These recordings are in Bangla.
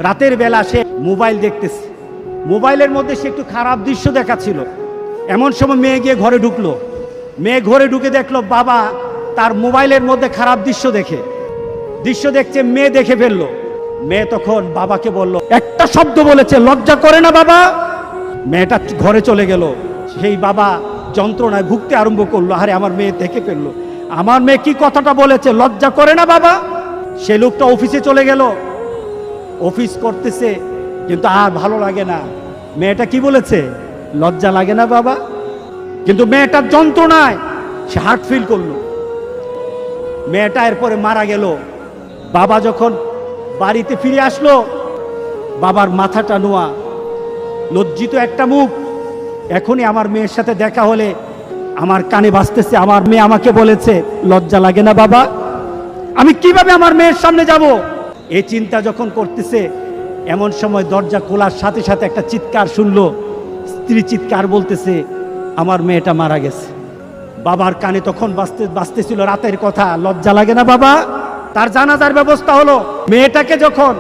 রাতের বেলা সে মোবাইল দেখতেছে, মোবাইলের মধ্যে সে একটু খারাপ দৃশ্য দেখাচ্ছিল। এমন সময় মেয়ে গিয়ে ঘরে ঢুকলো, মেয়ে ঘরে ঢুকে দেখলো বাবা তার মোবাইলের মধ্যে খারাপ দৃশ্য দেখছে, মেয়ে দেখে ফেললো। মেয়ে তখন বাবাকে বলল, একটা শব্দ বলেছে, লজ্জা করে না বাবা? মেয়েটা ঘরে চলে গেল। সেই বাবা যন্ত্রণায় ভুগতে আরম্ভ করলো, আরে আমার মেয়ে দেখে ফেললো, আমার মেয়ে কি কথাটা বলেছে, লজ্জা করে না বাবা? সে লোকটা অফিসে চলে গেল, অফিস করতেছে, কিন্তু আর ভালো লাগে না। মেয়েটা কি বলেছে, লজ্জা লাগে না বাবা? কিন্তু মেয়েটার যন্ত্রণায় সে হার্ট ফিল করলো। মেয়েটা এরপরে মারা গেল। বাবা যখন বাড়িতে ফিরে আসলো, বাবার মাথাটা নোয়া, লজ্জিত একটা মুখ। এখনই আমার মেয়ের সাথে দেখা হলে আমার কানে বাজতেছে, আমার মেয়ে আমাকে বলেছে, লজ্জা লাগে না বাবা? আমি কিভাবে আমার মেয়ের সামনে যাব? এই চিন্তা যখন করতেছে, এমন সময় দরজা খোলার সাথে সাথে একটা চিৎকার শুনলো। স্ত্রী চিৎকার বলতেছে, আমার মেয়েটা মারা গেছে। বাবার কানে তখন বাজতেছিল রাতের কথা, লজ্জা লাগে না বাবা? তার জানাজার ব্যবস্থা হলো। মেয়েটাকে যখন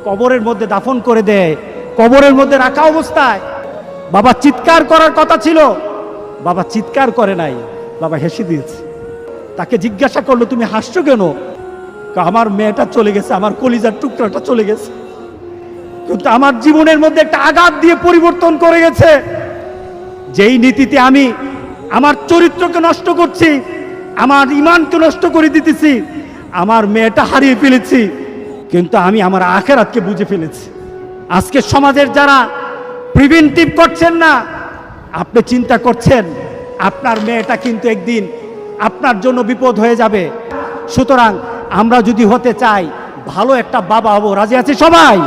কবরের মধ্যে দাফন করে দেয়, কবরের মধ্যে রাখা অবস্থায় বাবা চিৎকার করার কথা ছিল, বাবা চিৎকার করে নাই, বাবা হেসে দিয়েছে। তাকে জিজ্ঞাসা করলো, তুমি হাসছো কেন? আমার মেয়েটা চলে গেছে, আমার কলিজার টুকরাটা চলে গেছে, কিন্তু আমার জীবনের মধ্যে একটা আঘাত দিয়ে পরিবর্তন করে গেছে। যেই নীতিতে আমি আমার চরিত্রকে নষ্ট করছি, আমার ঈমানকে নষ্ট করে দিতেছি, আমার মেয়েটা হারিয়ে ফেলেছি, কিন্তু আমি আমার আখিরাতকে বুঝে ফেলেছি। আজকে সমাজের যারা প্রিভেন্টিভ করছেন না, আপনি চিন্তা করছেন আপনার মেয়েটা কিন্তু একদিন আপনার জন্য বিপদ হয়ে যাবে। সুতরাং আমরা যদি হতে চাই ভালো একটা বাবা হব, রাজি আছে সবাই?